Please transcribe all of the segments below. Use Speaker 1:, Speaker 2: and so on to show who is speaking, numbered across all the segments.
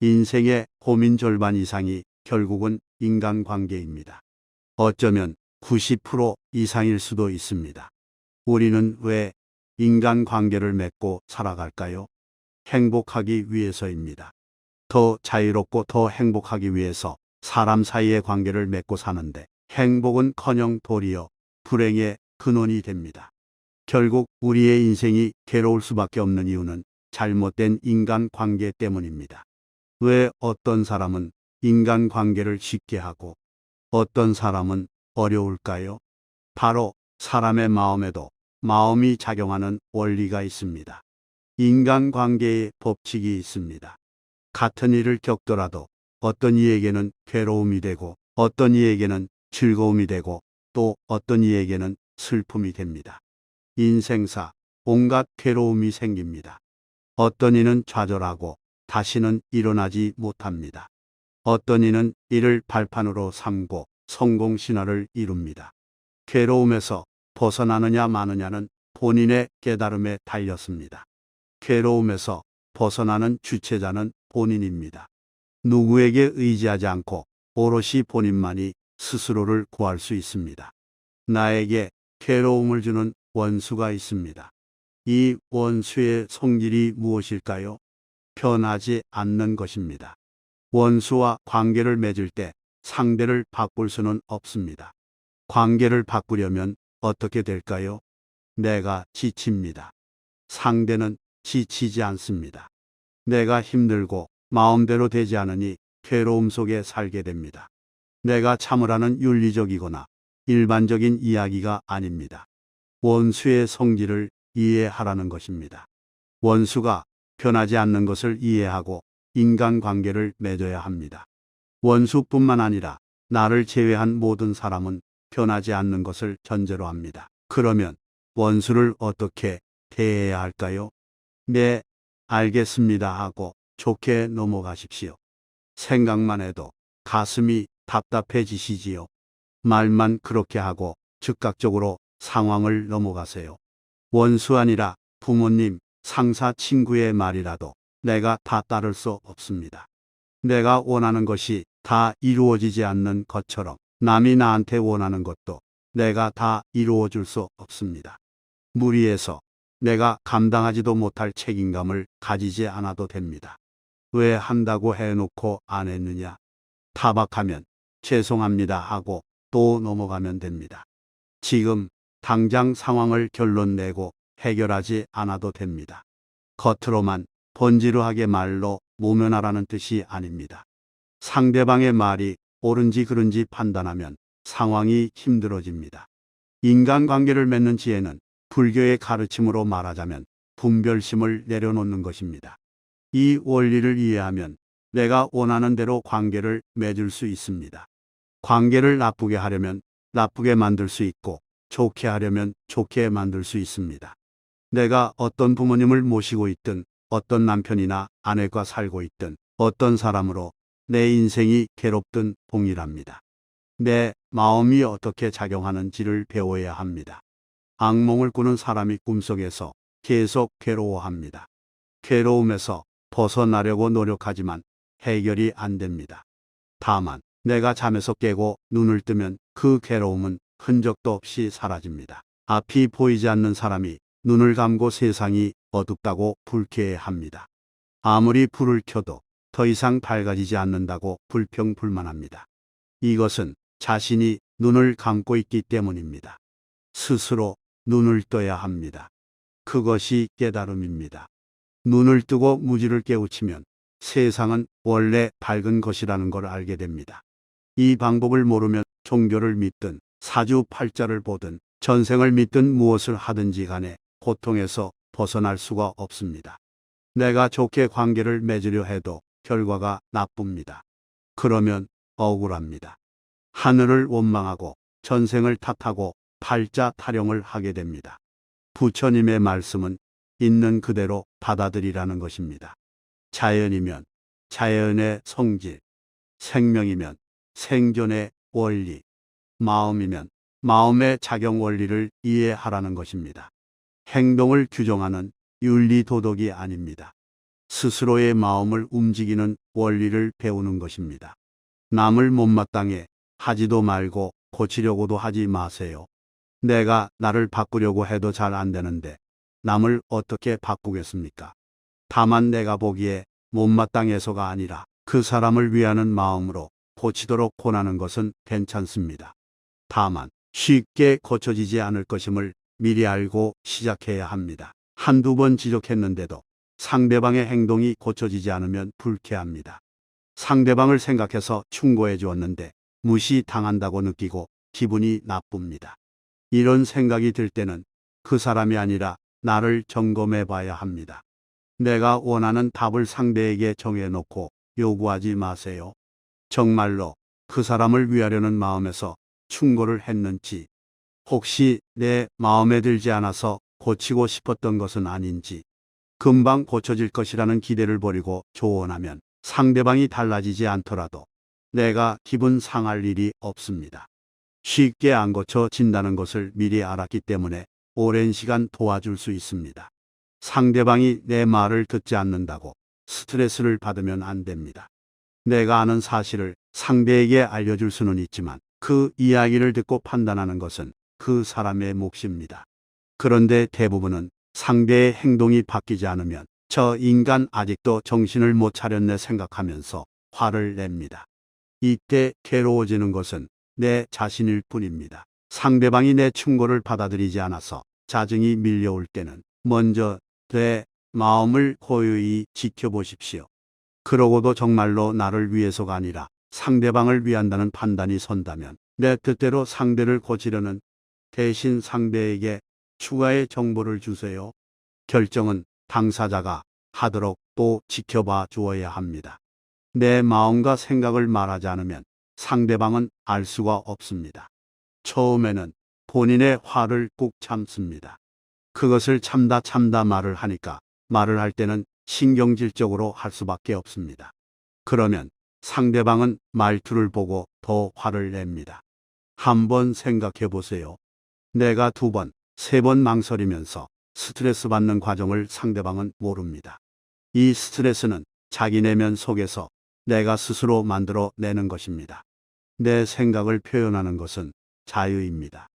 Speaker 1: 인생의 고민 절반 이상이 결국은 인간관계입니다. 어쩌면 90% 이상일 수도 있습니다. 우리는 왜 인간관계를 맺고 살아갈까요? 행복하기 위해서입니다. 더 자유롭고 더 행복하기 위해서 사람 사이의 관계를 맺고 사는데 행복은커녕 도리어 불행의 근원이 됩니다. 결국 우리의 인생이 괴로울 수밖에 없는 이유는 잘못된 인간관계 때문입니다. 왜 어떤 사람은 인간관계를 쉽게 하고 어떤 사람은 어려울까요? 바로 사람의 마음에도 마음이 작용하는 원리가 있습니다. 인간관계의 법칙이 있습니다. 같은 일을 겪더라도 어떤 이에게는 괴로움이 되고 어떤 이에게는 즐거움이 되고 또 어떤 이에게는 슬픔이 됩니다. 인생사 온갖 괴로움이 생깁니다. 어떤 이는 좌절하고 다시는 일어나지 못합니다. 어떤 이는 이를 발판으로 삼고 성공 신화를 이룹니다. 괴로움에서 벗어나느냐 마느냐는 본인의 깨달음에 달렸습니다. 괴로움에서 벗어나는 주체자는 본인입니다. 누구에게 의지하지 않고 오롯이 본인만이 스스로를 구할 수 있습니다. 나에게 괴로움을 주는 원수가 있습니다. 이 원수의 성질이 무엇일까요? 변하지 않는 것입니다. 원수와 관계를 맺을 때 상대를 바꿀 수는 없습니다. 관계를 바꾸려면 어떻게 될까요? 내가 지칩니다. 상대는 지치지 않습니다. 내가 힘들고 마음대로 되지 않으니 괴로움 속에 살게 됩니다. 내가 참으라는 윤리적이거나 일반적인 이야기가 아닙니다. 원수의 성질을 이해하라는 것입니다. 원수가 변하지 않는 것을 이해하고 인간관계를 맺어야 합니다. 원수뿐만 아니라 나를 제외한 모든 사람은 변하지 않는 것을 전제로 합니다. 그러면 원수를 어떻게 대해야 할까요? 네, 알겠습니다 하고 좋게 넘어가십시오. 생각만 해도 가슴이 답답해지시지요. 말만 그렇게 하고 즉각적으로 상황을 넘어가세요. 원수 아니라 부모님, 상사, 친구의 말이라도 내가 다 따를 수 없습니다. 내가 원하는 것이 다 이루어지지 않는 것처럼 남이 나한테 원하는 것도 내가 다 이루어 줄 수 없습니다. 무리해서 내가 감당하지도 못할 책임감을 가지지 않아도 됩니다. 왜 한다고 해놓고 안 했느냐? 타박하면 죄송합니다 하고 또 넘어가면 됩니다. 지금 당장 상황을 결론 내고 해결하지 않아도 됩니다. 겉으로만 번지르하게 말로 모면하라는 뜻이 아닙니다. 상대방의 말이 옳은지 그른지 판단하면 상황이 힘들어집니다. 인간관계를 맺는 지혜는 불교의 가르침으로 말하자면 분별심을 내려놓는 것입니다. 이 원리를 이해하면 내가 원하는 대로 관계를 맺을 수 있습니다. 관계를 나쁘게 하려면 나쁘게 만들 수 있고 좋게 하려면 좋게 만들 수 있습니다. 내가 어떤 부모님을 모시고 있든 어떤 남편이나 아내과 살고 있든 어떤 사람으로 내 인생이 괴롭든 동일합니다. 내 마음이 어떻게 작용하는지를 배워야 합니다. 악몽을 꾸는 사람이 꿈속에서 계속 괴로워합니다. 괴로움에서 벗어나려고 노력하지만 해결이 안 됩니다. 다만 내가 잠에서 깨고 눈을 뜨면 그 괴로움은 흔적도 없이 사라집니다. 앞이 보이지 않는 사람이 눈을 감고 세상이 어둡다고 불쾌해합니다. 아무리 불을 켜도 더 이상 밝아지지 않는다고 불평불만합니다. 이것은 자신이 눈을 감고 있기 때문입니다. 스스로 눈을 떠야 합니다. 그것이 깨달음입니다. 눈을 뜨고 무지를 깨우치면 세상은 원래 밝은 것이라는 걸 알게 됩니다. 이 방법을 모르면 종교를 믿든 사주팔자를 보든 전생을 믿든 무엇을 하든지 간에 고통에서 벗어날 수가 없습니다. 내가 좋게 관계를 맺으려 해도 결과가 나쁩니다. 그러면 억울합니다. 하늘을 원망하고 전생을 탓하고 팔자 타령을 하게 됩니다. 부처님의 말씀은 있는 그대로 받아들이라는 것입니다. 자연이면 자연의 성질, 생명이면 생존의 원리, 마음이면 마음의 작용 원리를 이해하라는 것입니다. 행동을 규정하는 윤리 도덕이 아닙니다. 스스로의 마음을 움직이는 원리를 배우는 것입니다. 남을 못마땅해 하지도 말고 고치려고도 하지 마세요. 내가 나를 바꾸려고 해도 잘 안 되는데 남을 어떻게 바꾸겠습니까? 다만 내가 보기에 못마땅해서가 아니라 그 사람을 위하는 마음으로 고치도록 권하는 것은 괜찮습니다. 다만 쉽게 고쳐지지 않을 것임을 미리 알고 시작해야 합니다. 한두 번 지적했는데도 상대방의 행동이 고쳐지지 않으면 불쾌합니다. 상대방을 생각해서 충고해 주었는데 무시당한다고 느끼고 기분이 나쁩니다. 이런 생각이 들 때는 그 사람이 아니라 나를 점검해 봐야 합니다. 내가 원하는 답을 상대에게 정해놓고 요구하지 마세요. 정말로 그 사람을 위하려는 마음에서 충고를 했는지, 혹시 내 마음에 들지 않아서 고치고 싶었던 것은 아닌지, 금방 고쳐질 것이라는 기대를 버리고 조언하면 상대방이 달라지지 않더라도 내가 기분 상할 일이 없습니다. 쉽게 안 고쳐진다는 것을 미리 알았기 때문에 오랜 시간 도와줄 수 있습니다. 상대방이 내 말을 듣지 않는다고 스트레스를 받으면 안 됩니다. 내가 아는 사실을 상대에게 알려줄 수는 있지만 그 이야기를 듣고 판단하는 것은 그 사람의 몫입니다. 그런데 대부분은 상대의 행동이 바뀌지 않으면 저 인간 아직도 정신을 못 차렸네 생각하면서 화를 냅니다. 이때 괴로워지는 것은 내 자신일 뿐입니다. 상대방이 내 충고를 받아들이지 않아서 짜증이 밀려올 때는 먼저 내 마음을 고요히 지켜보십시오. 그러고도 정말로 나를 위해서가 아니라 상대방을 위한다는 판단이 선다면 내 뜻대로 상대를 고치려는 대신 상대에게 추가의 정보를 주세요. 결정은 당사자가 하도록 또 지켜봐 주어야 합니다. 내 마음과 생각을 말하지 않으면 상대방은 알 수가 없습니다. 처음에는 본인의 화를 꾹 참습니다. 그것을 참다 말을 하니까 말을 할 때는 신경질적으로 할 수밖에 없습니다. 그러면 상대방은 말투를 보고 더 화를 냅니다. 한번 생각해 보세요. 내가 2번, 3번 망설이면서 스트레스 받는 과정을 상대방은 모릅니다. 이 스트레스는 자기 내면 속에서 내가 스스로 만들어 내는 것입니다. 내 생각을 표현하는 것은 자유입니다.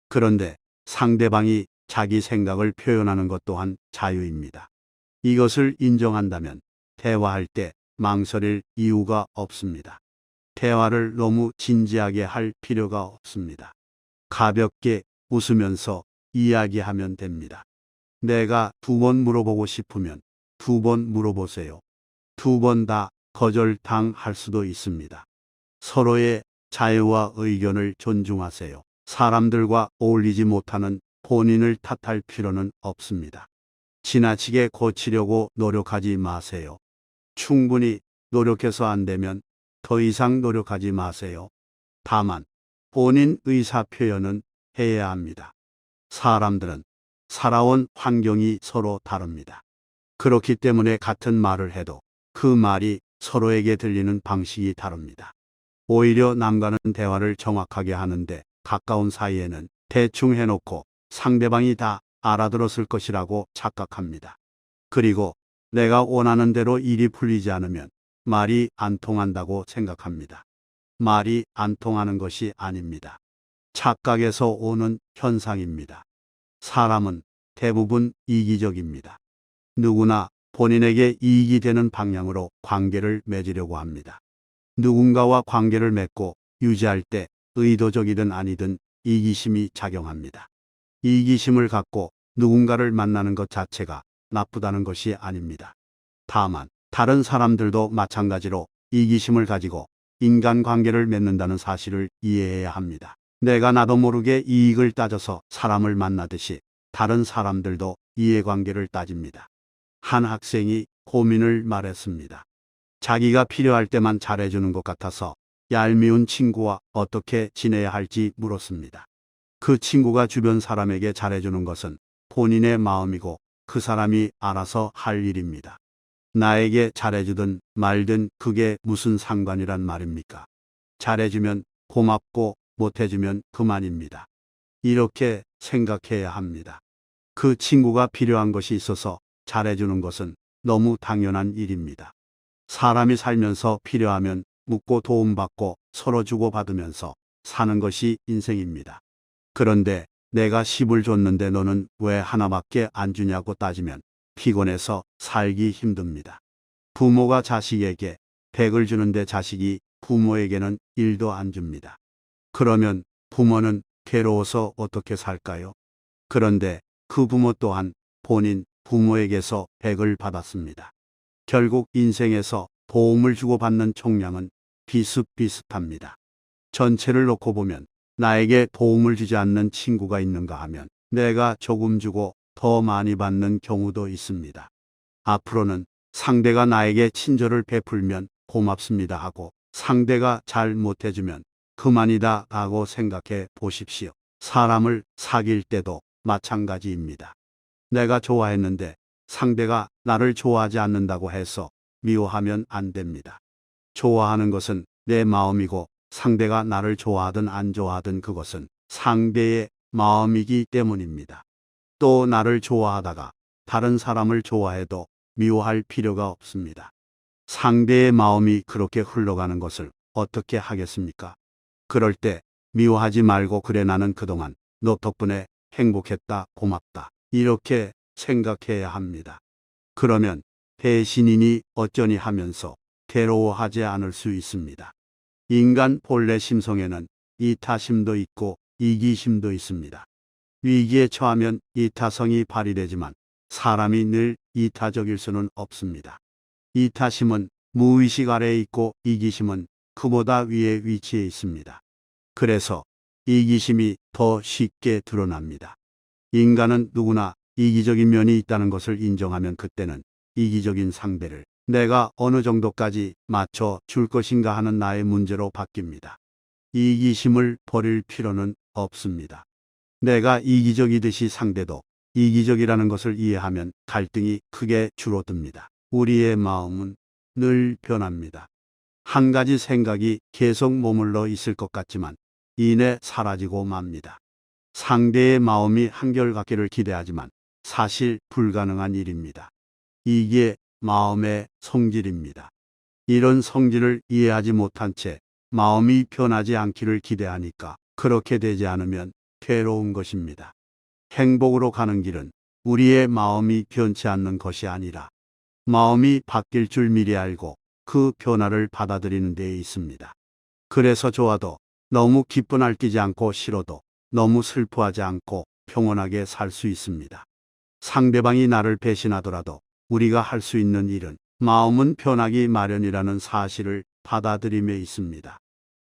Speaker 1: 그런데 상대방이 자기 생각을 표현하는 것 또한 자유입니다. 이것을 인정한다면 대화할 때 망설일 이유가 없습니다. 대화를 너무 진지하게 할 필요가 없습니다. 가볍게 웃으면서 이야기하면 됩니다. 내가 2번 물어보고 싶으면 2번 물어보세요. 2번 다 거절당할 수도 있습니다. 서로의 자유와 의견을 존중하세요. 사람들과 어울리지 못하는 본인을 탓할 필요는 없습니다. 지나치게 고치려고 노력하지 마세요. 충분히 노력해서 안 되면 더 이상 노력하지 마세요. 다만 본인 의사 표현은 해야 합니다. 사람들은 살아온 환경이 서로 다릅니다. 그렇기 때문에 같은 말을 해도 그 말이 서로에게 들리는 방식이 다릅니다. 오히려 남과는 대화를 정확하게 하는데 가까운 사이에는 대충 해놓고 상대방이 다 알아들었을 것이라고 착각합니다. 그리고 내가 원하는 대로 일이 풀리지 않으면 말이 안 통한다고 생각합니다. 말이 안 통하는 것이 아닙니다. 착각에서 오는 현상입니다. 사람은 대부분 이기적입니다. 누구나 본인에게 이익이 되는 방향으로 관계를 맺으려고 합니다. 누군가와 관계를 맺고 유지할 때 의도적이든 아니든 이기심이 작용합니다. 이기심을 갖고 누군가를 만나는 것 자체가 나쁘다는 것이 아닙니다. 다만 다른 사람들도 마찬가지로 이기심을 가지고 인간관계를 맺는다는 사실을 이해해야 합니다. 내가 나도 모르게 이익을 따져서 사람을 만나듯이 다른 사람들도 이해관계를 따집니다. 한 학생이 고민을 말했습니다. 자기가 필요할 때만 잘해주는 것 같아서 얄미운 친구와 어떻게 지내야 할지 물었습니다. 그 친구가 주변 사람에게 잘해주는 것은 본인의 마음이고 그 사람이 알아서 할 일입니다. 나에게 잘해주든 말든 그게 무슨 상관이란 말입니까? 잘해주면 고맙고 못해주면 그만입니다. 이렇게 생각해야 합니다. 그 친구가 필요한 것이 있어서 잘해주는 것은 너무 당연한 일입니다. 사람이 살면서 필요하면 묻고 도움받고 서로 주고받으면서 사는 것이 인생입니다. 그런데 내가 10을 줬는데 너는 왜 하나밖에 안 주냐고 따지면 피곤해서 살기 힘듭니다. 부모가 자식에게 100을 주는데 자식이 부모에게는 1도 안 줍니다. 그러면 부모는 괴로워서 어떻게 살까요? 그런데 그 부모 또한 본인 부모에게서 100을 받았습니다. 결국 인생에서 도움을 주고받는 총량은 비슷비슷합니다. 전체를 놓고 보면 나에게 도움을 주지 않는 친구가 있는가 하면 내가 조금 주고 더 많이 받는 경우도 있습니다. 앞으로는 상대가 나에게 친절을 베풀면 고맙습니다 하고 상대가 잘 못해주면 그만이다 하고 생각해 보십시오. 사람을 사귈 때도 마찬가지입니다. 내가 좋아했는데 상대가 나를 좋아하지 않는다고 해서 미워하면 안 됩니다. 좋아하는 것은 내 마음이고 상대가 나를 좋아하든 안 좋아하든 그것은 상대의 마음이기 때문입니다. 또 나를 좋아하다가 다른 사람을 좋아해도 미워할 필요가 없습니다. 상대의 마음이 그렇게 흘러가는 것을 어떻게 하겠습니까? 그럴 때 미워하지 말고 그래 나는 그동안 너 덕분에 행복했다 고맙다 이렇게 생각해야 합니다. 그러면 배신이니 어쩌니 하면서 괴로워하지 않을 수 있습니다. 인간 본래 심성에는 이타심도 있고 이기심도 있습니다. 위기에 처하면 이타성이 발휘되지만 사람이 늘 이타적일 수는 없습니다. 이타심은 무의식 아래에 있고 이기심은 그보다 위에 위치해 있습니다. 그래서 이기심이 더 쉽게 드러납니다. 인간은 누구나 이기적인 면이 있다는 것을 인정하면 그때는 이기적인 상대를 내가 어느 정도까지 맞춰 줄 것인가 하는 나의 문제로 바뀝니다. 이기심을 버릴 필요는 없습니다. 내가 이기적이듯이 상대도 이기적이라는 것을 이해하면 갈등이 크게 줄어듭니다. 우리의 마음은 늘 변합니다. 한 가지 생각이 계속 머물러 있을 것 같지만 이내 사라지고 맙니다. 상대의 마음이 한결같기를 기대하지만 사실 불가능한 일입니다. 이게 마음의 성질입니다. 이런 성질을 이해하지 못한 채 마음이 변하지 않기를 기대하니까 그렇게 되지 않으면 괴로운 것입니다. 행복으로 가는 길은 우리의 마음이 변치 않는 것이 아니라 마음이 바뀔 줄 미리 알고 그 변화를 받아들이는 데에 있습니다. 그래서 좋아도 너무 기쁜 알끼지 않고 싫어도 너무 슬퍼하지 않고 평온하게 살 수 있습니다. 상대방이 나를 배신하더라도 우리가 할 수 있는 일은 마음은 변하기 마련이라는 사실을 받아들임에 있습니다.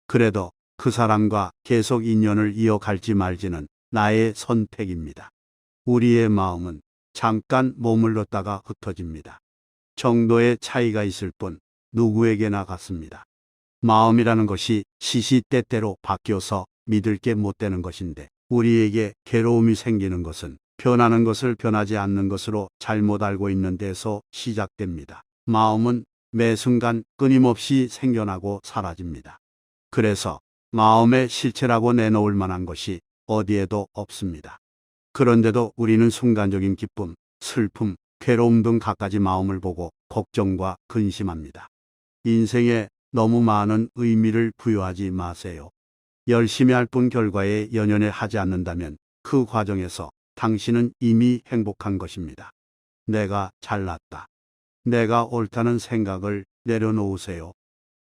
Speaker 1: 그래도 그 사람과 계속 인연을 이어갈지 말지는 나의 선택입니다. 우리의 마음은 잠깐 머물렀다가 흩어집니다. 정도의 차이가 있을 뿐 누구에게나 같습니다. 마음이라는 것이 시시때때로 바뀌어서 믿을 게 못 되는 것인데 우리에게 괴로움이 생기는 것은 변하는 것을 변하지 않는 것으로 잘못 알고 있는 데서 시작됩니다. 마음은 매 순간 끊임없이 생겨나고 사라집니다. 그래서 마음의 실체라고 내놓을 만한 것이 어디에도 없습니다. 그런데도 우리는 순간적인 기쁨, 슬픔, 괴로움 등 갖가지 마음을 보고 걱정과 근심합니다. 인생에 너무 많은 의미를 부여하지 마세요. 열심히 할 뿐 결과에 연연해 하지 않는다면 그 과정에서 당신은 이미 행복한 것입니다. 내가 잘났다. 내가 옳다는 생각을 내려놓으세요.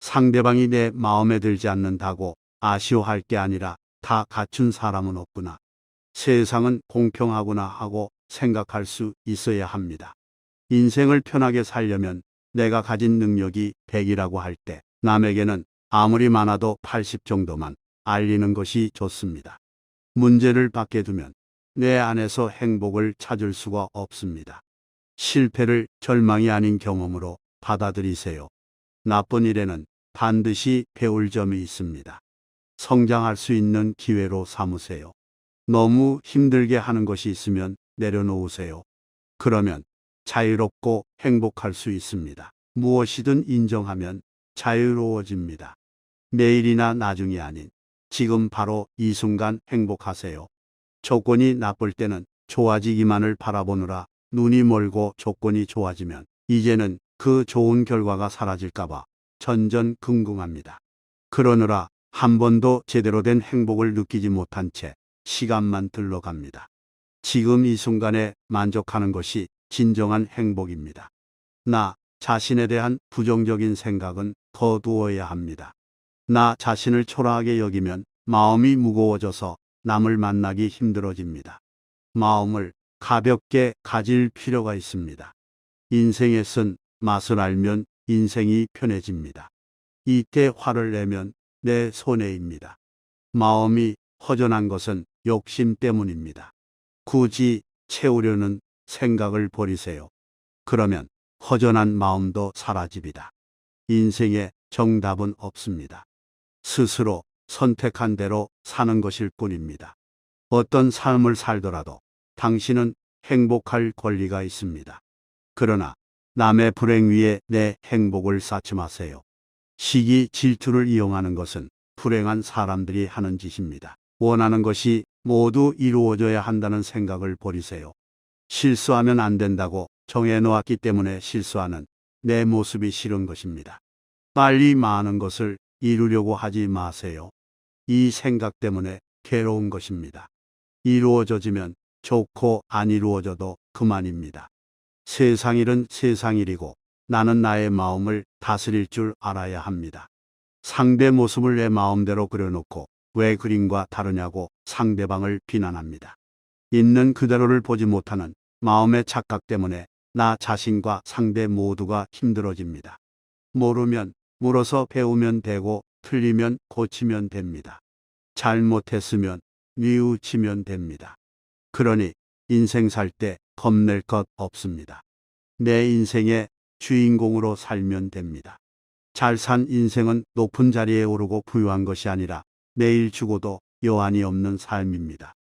Speaker 1: 상대방이 내 마음에 들지 않는다고 아쉬워할 게 아니라 다 갖춘 사람은 없구나. 세상은 공평하구나 하고 생각할 수 있어야 합니다. 인생을 편하게 살려면 내가 가진 능력이 100이라고 할 때 남에게는 아무리 많아도 80 정도만 알리는 것이 좋습니다. 문제를 밖에 두면 내 안에서 행복을 찾을 수가 없습니다. 실패를 절망이 아닌 경험으로 받아들이세요. 나쁜 일에는 반드시 배울 점이 있습니다. 성장할 수 있는 기회로 삼으세요. 너무 힘들게 하는 것이 있으면 내려놓으세요. 그러면 자유롭고 행복할 수 있습니다. 무엇이든 인정하면 자유로워집니다. 내일이나 나중이 아닌 지금 바로 이 순간 행복하세요. 조건이 나쁠 때는 좋아지기만을 바라보느라 눈이 멀고 조건이 좋아지면 이제는 그 좋은 결과가 사라질까봐 전전긍긍합니다. 그러느라 한 번도 제대로 된 행복을 느끼지 못한 채 시간만 들러갑니다. 지금 이 순간에 만족하는 것이 진정한 행복입니다. 나 자신에 대한 부정적인 생각은 거두어야 합니다. 나 자신을 초라하게 여기면 마음이 무거워져서 남을 만나기 힘들어집니다. 마음을 가볍게 가질 필요가 있습니다. 인생의 쓴 맛을 알면 인생이 편해집니다. 이때 화를 내면 내 손해입니다. 마음이 허전한 것은 욕심 때문입니다. 굳이 채우려는 생각을 버리세요. 그러면 허전한 마음도 사라집니다. 인생에 정답은 없습니다. 스스로 선택한 대로 사는 것일 뿐입니다. 어떤 삶을 살더라도 당신은 행복할 권리가 있습니다. 그러나 남의 불행 위에 내 행복을 쌓지 마세요. 시기 질투를 이용하는 것은 불행한 사람들이 하는 짓입니다. 원하는 것이 모두 이루어져야 한다는 생각을 버리세요. 실수하면 안 된다고 정해놓았기 때문에 실수하는 내 모습이 싫은 것입니다. 빨리 많은 것을 이루려고 하지 마세요. 이 생각 때문에 괴로운 것입니다. 이루어져지면 좋고 안 이루어져도 그만입니다. 세상 일은 세상 일이고 나는 나의 마음을 다스릴 줄 알아야 합니다. 상대 모습을 내 마음대로 그려놓고 왜 그림과 다르냐고 상대방을 비난합니다. 있는 그대로를 보지 못하는 마음의 착각 때문에 나 자신과 상대 모두가 힘들어집니다. 모르면 물어서 배우면 되고 틀리면 고치면 됩니다. 잘못했으면 뉘우치면 됩니다. 그러니 인생 살 때 겁낼 것 없습니다. 내 인생의 주인공으로 살면 됩니다. 잘 산 인생은 높은 자리에 오르고 부유한 것이 아니라 내일 죽어도 여한이 없는 삶입니다.